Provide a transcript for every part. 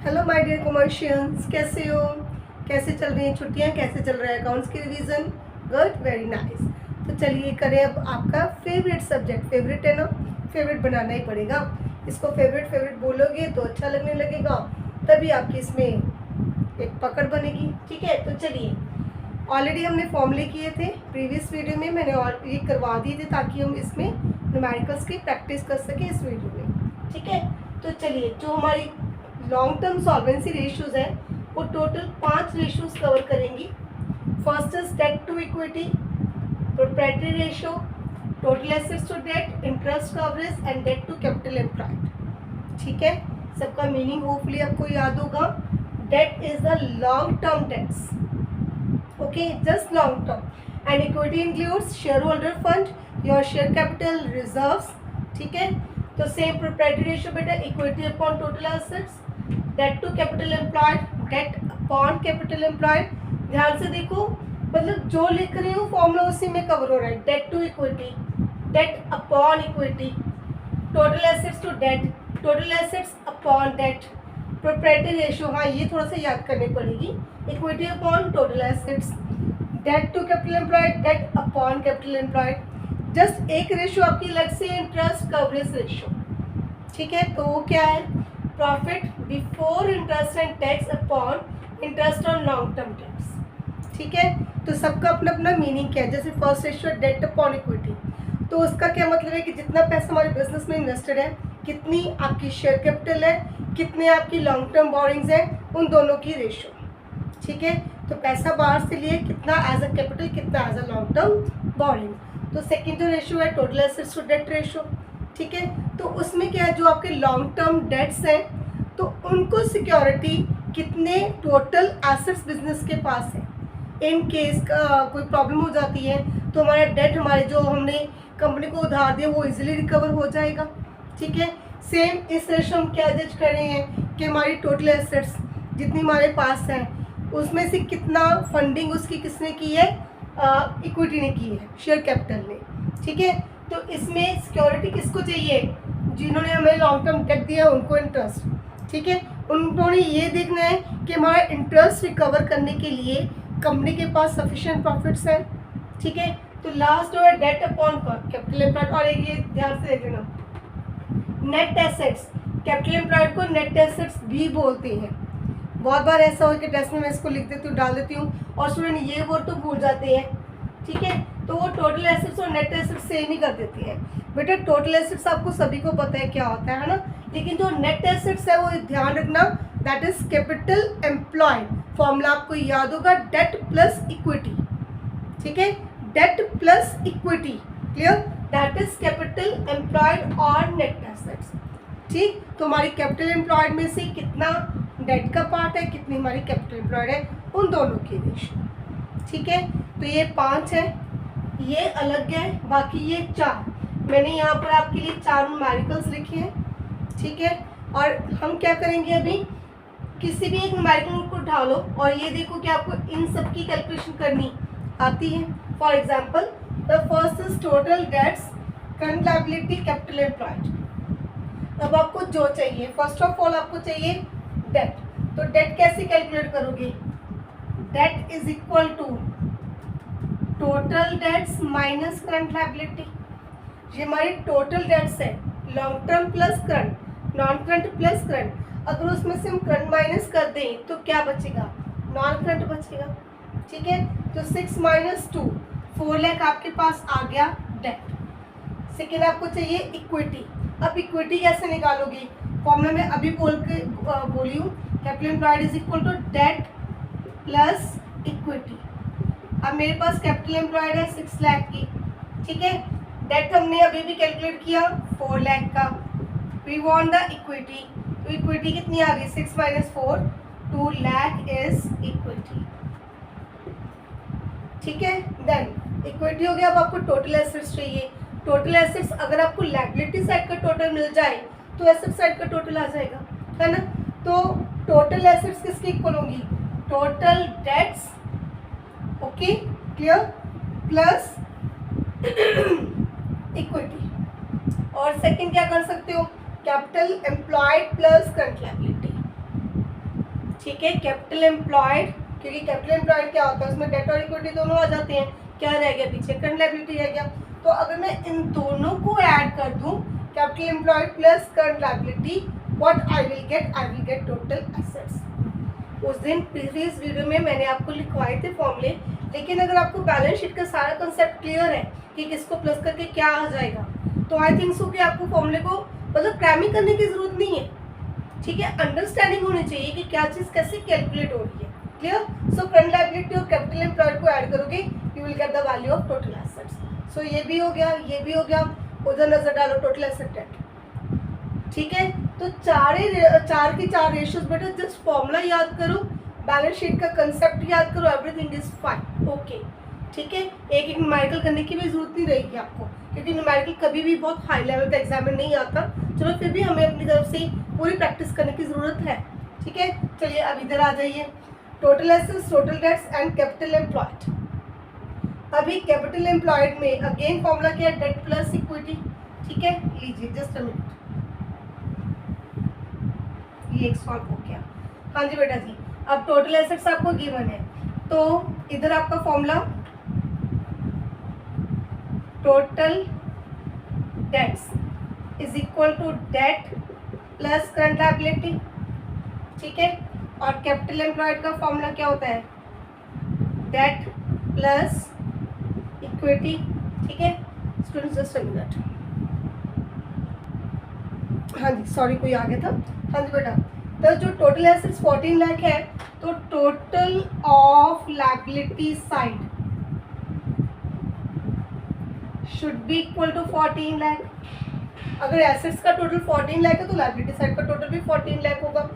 Hello my dear कमर्शियंस, कैसे हो? कैसे चल रही हैं छुट्टियां? कैसे चल रहा है अकाउंट्स की रिवीजन? Good, very nice. तो चलिए करें अब आपका फेवरेट सब्जेक्ट। फेवरेट है ना, फेवरेट बनाना ही पड़ेगा। इसको फेवरेट फेवरेट बोलोगे तो अच्छा लगने लगेगा, तभी आपकी इसमें एक पकड़ बनेगी। ठीक है, तो चलिए, ऑलरेडी हमने फॉर्मूले किए थे प्रीवियस वीडियो में, मैंने और ये करवा दिए थे ताकि हम इसमें न्यूमेरिकल्स की प्रैक्टिस कर सकें इस वीडियो में। ठीक है, तो चलिए, जो हमारी लॉन्ग टर्म सॉल्वेंसी रेशियोज है वो टोटल 5 रेशियोज कवर करेंगी। First is debt to equity, proprietary ratio, total assets to debt, interest coverage and debt to capital employed. ठीक है, सबका मीनिंग होपफुली आपको याद होगा। Debt is the long term debts, okay, just long term, and equity includes shareholder fund, your share capital, reserves. ठीक है, तो same proprietary ratio बेटा, equity upon total assets, debt to capital employed, debt upon capital employed. ध्यान से देखो, मतलब जो लिख रही हूँ फॉर्मूला उसी में कवर हो रहा है। Debt to equity, debt upon equity, total assets to debt, total assets upon debt, proprietary ratio, हाँ ये थोड़ा सा याद करनी पड़ेगी, equity upon total assets, debt to capital employed, debt upon capital employed. Just एक रेशियो आपकी अलग से, इंटरेस्ट कवरेज रेशियो। ठीक है, तो वो क्या है? Profit before interest and tax upon interest on long term tax. ठीक है, तो सबका अपना अपना मीनिंग क्या है। जैसे first ratio debt upon equity, तो उसका क्या मतलब है कि जितना पैसा हमारे बिजनेस में इन्वेस्टेड है, कितनी आपकी शेयर कैपिटल है, कितने आपकी लॉन्ग टर्म बोरिंग्स हैं, उन दोनों की रेशियो। ठीक है, तो पैसा बाहर से लिए, कितना एज अ कैपिटल, कितना as a long term borrowing. तो सेकंड जो रेशियो है total assets to debt ratio. ठीक है, तो उसमें क्या है, जो आपके लॉन्ग टर्म डेट्स हैं तो उनको सिक्योरिटी कितने टोटल एसेट्स बिजनेस के पास है। इन केस का कोई प्रॉब्लम हो जाती है तो हमारा डेट, हमारे जो हमने कंपनी को उधार दिया, वो इजीली रिकवर हो जाएगा। ठीक है, सेम इस रेशियो हम क्या जज कर रहे हैं कि हमारी टोटल एसेट्स जितनी हमारे पास है उसमें से कितना फंडिंग उसकी किसने की है, इक्विटी ने की है, शेयर कैपिटल ने। ठीक है, तो इसमें सिक्योरिटी किसको चाहिए? जिन्होंने हमें लॉन्ग टर्म डेट दिया उनको इंटरेस्ट। ठीक है, उन्होंने ये देखना है कि हमारा इंटरेस्ट रिकवर करने के लिए कंपनी के पास सफिशिएंट प्रॉफिट्स है। ठीक है, तो लास्ट जो है डेट अपॉन कैपिटल एम्प्लॉयड। और एक ये ध्यान से देख लेना, नेट एसेट्स, कैपिटल एम्प्लॉयड को नेट एसेट्स भी बोलते हैं। बहुत बार ऐसा हो कि टेस्ट में मैं इसको लिख देती हूँ, डाल देती हूँ और स्टूडेंट ये वर्ड तो भूल जाते हैं। ठीक है, तो वो टोटल एसेट्स और नेट एसेट्स सेम ही कर देती है। बेटा टोटल एसेट्स आपको सभी को पता है क्या होता है ना, लेकिन जो नेट एसेट्स है वो ध्यान रखना, that is capital employed. Formula आपको याद होगा, डेट प्लस इक्विटी। ठीक है, debt plus equity, clear, that is capital employed और नेट एसेट्स। ठीक, तो हमारी कैपिटल एम्प्लॉयड में से कितना डेट का पार्ट है, कितनी हमारी कैपिटल एम्प्लॉयड है, उन दोनों की रेशियो। ठीक है, तो ये 5 है, ये अलग है, बाकी ये 4। मैंने यहाँ पर आपके लिए 4 न्यूमेरिकल्स लिखे हैं। ठीक है, और हम क्या करेंगे अभी, किसी भी एक न्यूमेरिकल को ढालो और ये देखो कि आपको इन सब की कैलकुलेशन करनी आती है। For example, the first is total debts, current liability, capital employed. अब आपको जो चाहिए, फर्स्ट ऑफ ऑल आपको चाहिए डेट। तो डेट कैसे कैलकुलेट करोगे? Debt is equal to total debts minus current liability. ये हमारी टोटल डेट्स है, long term plus current, non current plus current. अगर उसमें से हम करंट माइनस कर दें तो क्या बचेगा? नॉन करंट बचेगा। ठीक है, तो 6 माइनस 2, 4 लाख आपके पास आ गया डेट। सेकेंड आपको चाहिए इक्विटी। अब इक्विटी कैसे निकालोगे? फॉर्मूला में अभी बोली हूँ, capital employed is equal to debt plus equity. अब मेरे पास कैपिटल एम्प्लॉयड है 6 लाख की। ठीक है, डेट हमने अभी भी कैलकुलेट किया 4 लाख का। वी वांट द इक्विटी, तो इक्विटी कितनी आ गई? 6 माइनस 4, 2 लाख इज इक्विटी। ठीक है, देन इक्विटी हो गया। अब आपको टोटल एसेट्स चाहिए। टोटल एसेट्स अगर आपको लायबिलिटी साइड का टोटल मिल जाए तो एसेट साइड का टोटल आ जाएगा, है ना। तो टोटल एसेट्स किसकी इक्वल होंगी? Total debts, okay clear, plus equity. और सेकंड क्या कर सकते हो? Capital employed plus current liability. ठीक है। कैपिटल एम्प्लॉयड, क्योंकि कैपिटल एम्प्लॉयड क्या होता है, उसमें डेट और इक्विटी दोनों आ जाते हैं, क्या रह गया पीछे, करंट लायबिलिटी रह गया। तो अगर मैं इन दोनों को ऐड कर दूं, capital employed plus current liability, what I will get total assets. उस दिन प्रीवियस वीडियो में मैंने आपको लिखवाए थे फॉर्मूले, लेकिन अगर आपको बैलेंस शीट का सारा कंसेप्ट क्लियर है कि किसको प्लस करके क्या आ जाएगा, तो आई थिंक सो कि आपको फॉर्मूले को मतलब क्रैमिंग करने की जरूरत नहीं है, ठीक है। अंडरस्टैंडिंग होनी चाहिए कि क्या चीज़ कैसे कैलकुलेट हो रही है, क्लियर। सो करंट लायबिलिटी और कैपिटल एम्प्लॉयड को ऐड करोगे, you will get the value of total assets. So ये भी हो गया, ये भी हो गया, उधर नजर डालो टोटल एसेट डेट, ठीक है। तो चार की चार रेशियोज, बेटा जस्ट फॉर्मूला याद करो, बैलेंस शीट का कंसेप्ट याद करो, एवरीथिंग इज फाइन, ओके, ठीक है। एक न्यूमेरिकल करने की भी जरूरत नहीं रहेगी आपको, क्योंकि न्यूमेरिकल कभी भी बहुत हाई लेवल का एग्जाम में नहीं आता। चलो फिर भी हमें अपनी तरफ से पूरी प्रैक्टिस करने की ज़रूरत है, ठीक है। चलिए अब इधर आ जाइए, total assets, total debts and capital employed. अभी कैपिटल एम्प्लॉयड में अगेन फॉर्मूला क्या है, डेट प्लस इक्विटी, ठीक है। लीजिए जस्ट अ मिनट, ये एक सॉल्व हो गया। हाँ जी बेटा जी, अब टोटल एसेट्स आपको गिवन है, तो इधर आपका formula total debts is equal to debt plus current liability, ठीक है। और कैपिटल एम्प्लॉयड का फॉर्मूला क्या होता है, डेट प्लस इक्विटी, ठीक है। स्टूडेंट्स जस्ट अ मिनट, हाँ जी सॉरी कोई आ गया था। हाँ जी बेटा, तो जो टोटल एसेट्स 14 लाख है, तो total of liability side should be equal to 14 lakh. अगर एसेट्स का टोटल 14 लाख है तो लायबिलिटी साइड का टोटल भी 14 लाख होगा।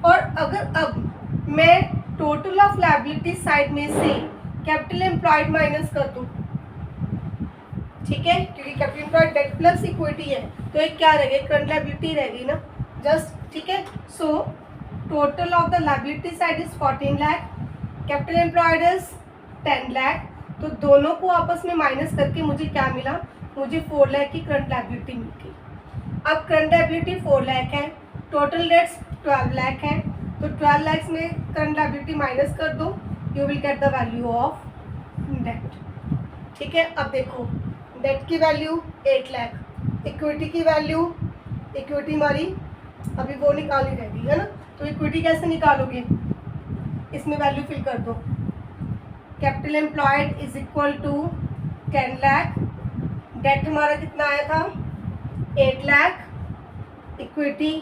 और अगर अब मैं टोटल ऑफ लायबिलिटी साइड में से कैपिटल एम्प्लॉयड माइनस कर दूं, ठीक है, क्योंकि capital employed debt plus equity है, तो एक क्या रह गई, करंट लायबिलिटी रह गई ना, जस्ट, ठीक है। So total of the liability side is 14 lakh, capital employed is 10 lakh, तो दोनों को आपस में माइनस करके मुझे क्या मिला, मुझे 4 लाख की करंट लायबिलिटी मिल गई। अब करंट लायबिलिटी 4 लाख है, टोटल डेट्स 12 लाख है, तो 12 लाख में करंट लायबिलिटी माइनस कर दो, you will get the value of debt, ठीक है। अब देखो डेट की वैल्यू 8 लाख, इक्विटी की वैल्यू, इक्विटी हमारी अभी वो निकाली रहेगी है ना, तो इक्विटी कैसे निकालोगे, इसमें वैल्यू फिल कर दो, capital employed is equal to 10 lakh, debt हमारा कितना आया था 8 lakh, equity,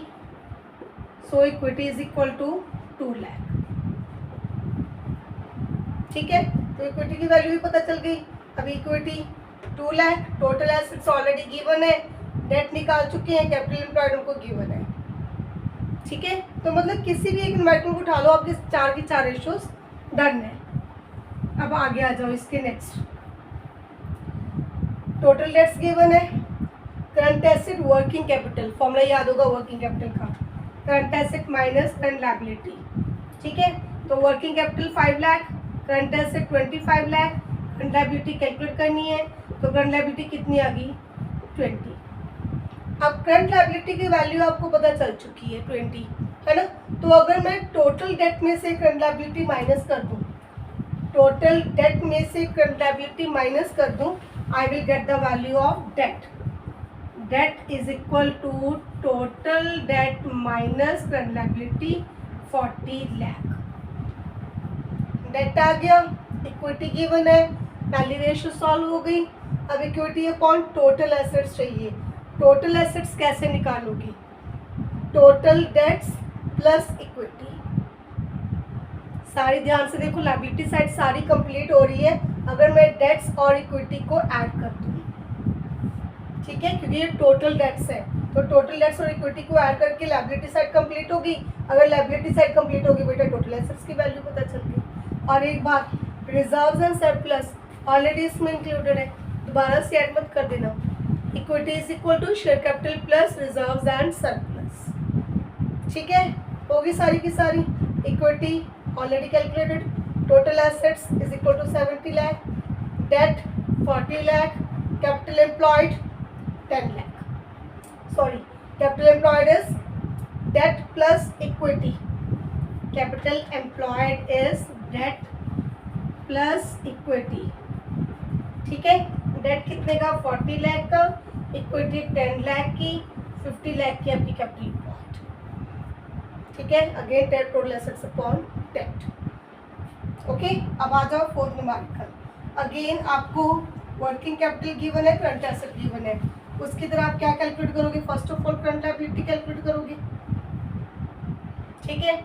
so equity is equal to 2 lakh, ठीक है। तो इक्विटी की वैल्यू भी पता चल गई। अभी equity 2 lakh, total assets already given है, डेट निकाल चुके हैं, कैपिटल एम्प्लॉयड उनको गिवन है, ठीक है। तो मतलब किसी भी एक न्यूमेरिकल को उठा लो, आपके 4 की 4 रेशियोज डन है। अब आगे आ जाओ इसके नेक्स्ट, टोटल डेट्स गिवन है, current asset working capital, formula याद होगा वर्किंग कैपिटल का, current asset minus current liability, ठीक है। तो working capital 5 lakh, current asset 25 lakh, current liability calculate करनी है, तो करंट लायबिलिटी कितनी आ गई 20। अब करंट लायबिलिटी की वैल्यू आपको पता चल चुकी है 20, है ना। तो अगर मैं टोटल डेट में से करंट लायबिलिटी माइनस कर दूं, टोटल डेट में से करंट लायबिलिटी माइनस कर दूं, I will get the value of debt, debt is equal to total debt minus current liability 40 lakh. Debt आ गया, इक्विटी गिवन है, पहली रेशियो सॉल्व हो गई। अब इक्विटी अपॉन टोटल एसेट्स चाहिए, टोटल एसेट्स कैसे निकालोगे, टोटल डेट्स प्लस इक्विटी। सारी ध्यान से देखो, लायबिलिटी साइड सारी कंप्लीट हो रही है अगर मैं डेट्स और इक्विटी को ऐड कर दूँ, ठीक है, क्योंकि ये टोटल डेट्स है, तो टोटल डेट्स और इक्विटी को ऐड करके लायबिलिटी साइड कंप्लीट होगी। अगर लायबिलिटी साइड कंप्लीट होगी बेटा, टोटल एसेट्स की वैल्यू पता चल गई। और एक बात, रिजर्व्स एंड सरप्लस ऑलरेडी इसमें इंक्लूडेड है, दोबारा से ऐड मत कर देना। Equity is equal to share capital plus reserves and surplus, ठीक है, होगी सारी की सारी। Equity already calculated, total assets is equal to 70 lakh, debt 40 lakh, capital employed 10 lakh, sorry capital employed is debt plus equity, capital employed is debt plus equity. ठीक है, date कितने का 40 लाख का, इक्विटी 10 लाख की, 50 लाख की आपकी कैपिटल एम्प्लॉयड। ठीक है, again debt total assets upon debt. Okay, अब आ जाओ फोर्थ न्यूमेरिकल। अगेन आपको वर्किंग कैपिटल गिवन है, करंट एसेट गिवन है, उसकी तरह आप क्या कैलकुलेट करोगे? First of all current liability calculate करोगे। ठीक है,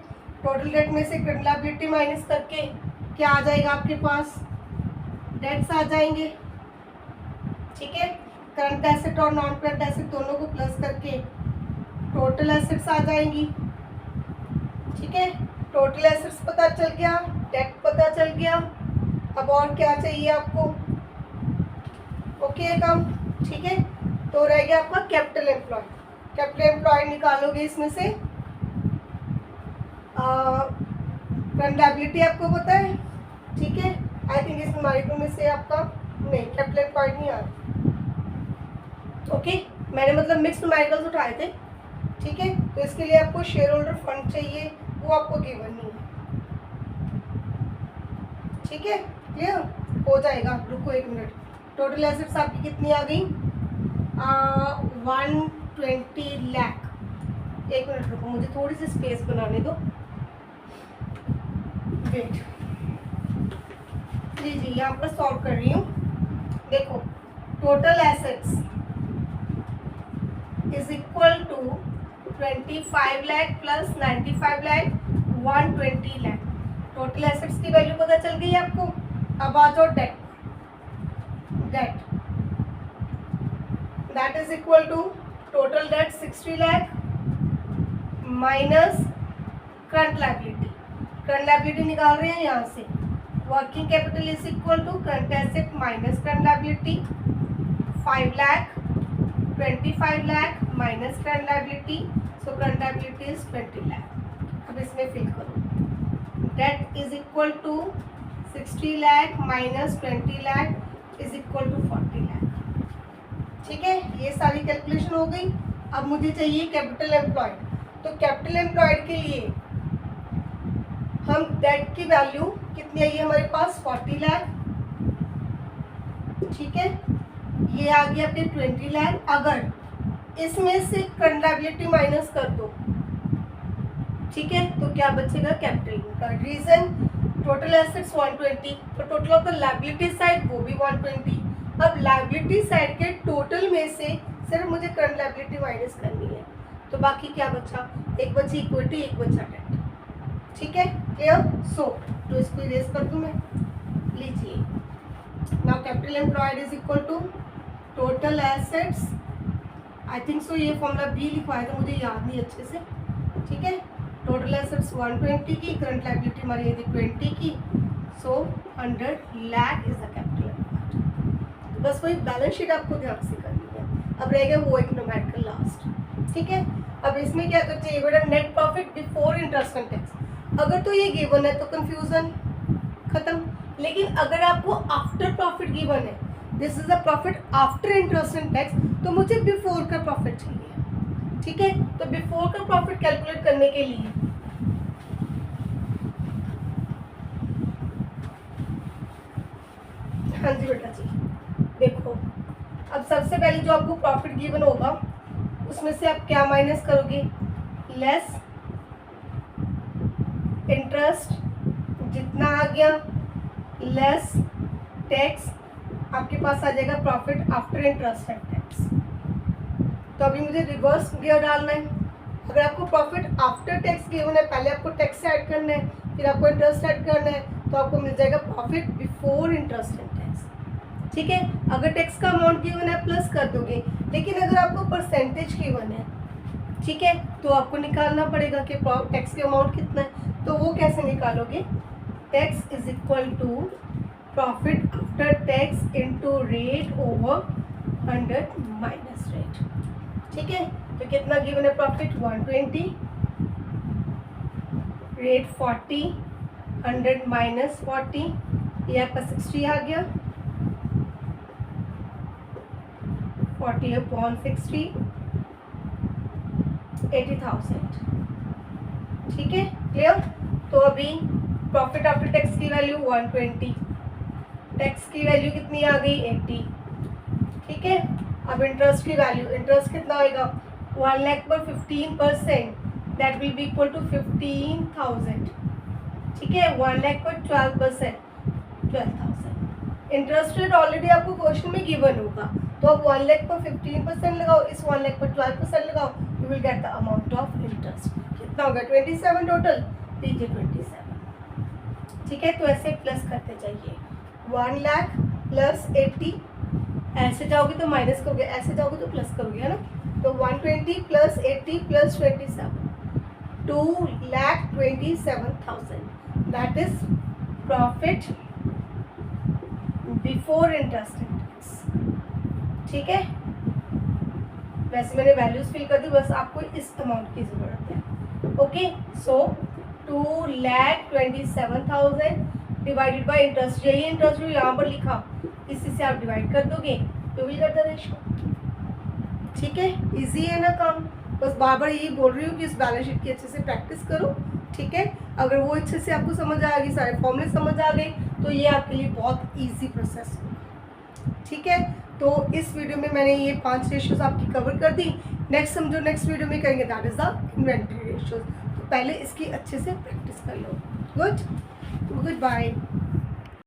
टोटल डेट में से करंट लायबिलिटी माइनस करके क्या आ जाएगा आपके पास? डेट्स आ जाएंगे। ठीक है, करंट एसेट और नॉन करंट एसेट दोनों को प्लस करके टोटल एसेट्स आ जाएंगी। ठीक है, टोटल एसेट्स पता चल गया, डेट पता चल गया। अब और क्या चाहिए आपको? ओके काम। ठीक है, तो रह गया आपका कैपिटल एम्प्लॉयड। कैपिटल एम्प्लॉयड निकालोगे इसमें से, करंट लायबिलिटी आपको पता है। ठीक है, आई थिंक इस न्यूमेरिकल में से आपका नहीं, कैपिटल एम्प्लॉयड नहीं आ रहा। ओके, मैंने मतलब मिक्स न्यूमेरिकल्स उठाए थे। ठीक है, तो इसके लिए आपको शेयर होल्डर फंड चाहिए, वो आपको गिवन नहीं है। ठीक है, क्लियर हो जाएगा। रुको एक मिनट, टोटल एसेट्स आपकी कितनी आ गई? 120 लाख। एक मिनट रुको, मुझे थोड़ी सी स्पेस बनाने दो। वेट, लीजिए यहाँ पर सॉल्व कर रही हूँ। देखो, total assets is equal to 25 lakh plus 95 lakh 120 lakh. Total assets की वैल्यू पता चल गई आपको। अब आ जाओ debt. Debt that is equal to total debt 60 lakh minus current liability. Current liability निकाल रहे हैं यहाँ से। Working capital is equal to current asset minus current liability. 5 lakh 25 lakh minus current liability, so current liability is 20 lakh. अब इसमें फिल करो। Debt is equal to 60 lakh minus 20 lakh is equal to 40 lakh. ठीक है, ये सारी कैलकुलेशन हो गई। अब मुझे चाहिए कैपिटल एम्प्लॉयड। तो कैपिटल एम्प्लॉयड के लिए हम डेट की वैल्यू कितनी आई है हमारे पास? 40 लाख। ठीक है, ये आ गया आपके 20 लाख। अगर इसमें से करंट लायबिलिटी माइनस कर दो, ठीक है, तो क्या बचेगा? कैपिटल का। रीजन, टोटल एसेट्स 120, तो total of the liability side वो भी 120। अब लायबिलिटी साइड के टोटल में से सिर्फ मुझे करंट लायबिलिटी माइनस करनी है, तो बाकी क्या बचा? एक बची इक्विटी, एक बचा डेट। ठीक है, क्लियर? सो तो इसको इरेज कर दूं मैं। लीजिए, now capital employed is equal to total assets. I think so ये फॉर्मूला भी लिखवाया था, मुझे याद नहीं अच्छे से। ठीक है, टोटल एसेट्स 120 की, करंट लायबिलिटी हमारी है 20 की, सो 100 lakh is the capital employed. बस वही बैलेंस शीट आपको ध्यान से करनी है। अब रह गया वो एक न्यूमेरिकल लास्ट। ठीक है, अब इसमें क्या कर चाहिए बेटा? Net profit before interest and tax. अगर तो ये गिवन है तो कंफ्यूजन खत्म, लेकिन अगर आपको आफ्टर प्रॉफिट गिवन है, this is the profit after interest and tax, तो मुझे बिफोर का प्रॉफिट चाहिए। ठीक है, तो बिफोर का प्रॉफिट कैलकुलेट करने के लिए हाँ जी बेटा जी, देखो अब सबसे पहले जो आपको प्रॉफिट गिवन होगा उसमें से आप क्या माइनस करोगे? लेस इंटरेस्ट जितना आ गया, लेस टैक्स, आपके पास आ जाएगा profit after interest and tax. तो अभी मुझे रिवर्स गियर डालना है। अगर आपको प्रॉफिट आफ्टर टैक्स गिवन है, पहले आपको टैक्स ऐड करना है, फिर आपको इंटरेस्ट ऐड करना है, तो आपको मिल जाएगा profit before interest and tax. ठीक है, अगर टैक्स का अमाउंट गिवन है प्लस कर दोगे, लेकिन अगर आपको परसेंटेज गिवन है, ठीक है, तो आपको निकालना पड़ेगा कि टैक्स का अमाउंट कितना है। तो वो कैसे निकालोगे? Tax is equal to profit after tax into rate over 100 minus rate. ठीक है, तो कितना गिवन है? प्रॉफिट 120, रेट 40, 100 माइनस 40, ये आपका 60 आ गया। 40 अपॉन 60, 80,000। ठीक है, क्लियर? तो अभी प्रॉफिट आफ्टर टैक्स की वैल्यू 120, टैक्स की वैल्यू कितनी आ गई 80, ठीक है। अब इंटरेस्ट की वैल्यू, इंटरेस्ट कितना होएगा 1 लाख पर 15%, that will be equal to 15,000, ठीक है। 1 लाख पर 12%, 12,000। इंटरेस्ट रेट ऑलरेडी आपको क्वेश्चन में गिवन होगा, तो अब 1 लाख पर 15% लगाओ, इस 1 लाख पर 12% लगाओ, you will get the amount of interest. कितना होगा 27 टोटल, लीजिए 27, ठीक है। तो ऐसे प्लस करते जाइए, 1 लाख प्लस 80, ऐसे जाओगे तो माइनस करोगे, ऐसे जाओगे तो प्लस करोगे, है ना। तो 120 plus 80 plus 27, 2,27,000, that is profit before interest and tax, ठीक है। वैसे मैंने वैल्यूज फिल कर दी, बस आपको इस अमाउंट की जरूरत है। Okay, so 2,27,000 divided by interest, यही इंटरेस्ट जो यहाँ पर लिखा, इसी से आप डिवाइड कर दोगे तो विल गेट द रेशियो, ठीक है। इजी है ना काम, बस बार बार यही बोल रही हूँ कि इस बैलेंस शीट की अच्छे से प्रैक्टिस करो, ठीक है। अगर वो अच्छे से आपको समझ आ गई, सारे फॉर्मूले समझ आ गए, तो ये आपके लिए बहुत इजी प्रोसेस होगा, ठीक है। तो इस वीडियो में मैंने ये 5 रेशियोज आपकी कवर कर दी। नेक्स्ट हम जो नेक्स्ट वीडियो में करेंगे that is the inventory ratios, तो पहले इसकी अच्छे से प्रैक्टिस कर लो। Good bye.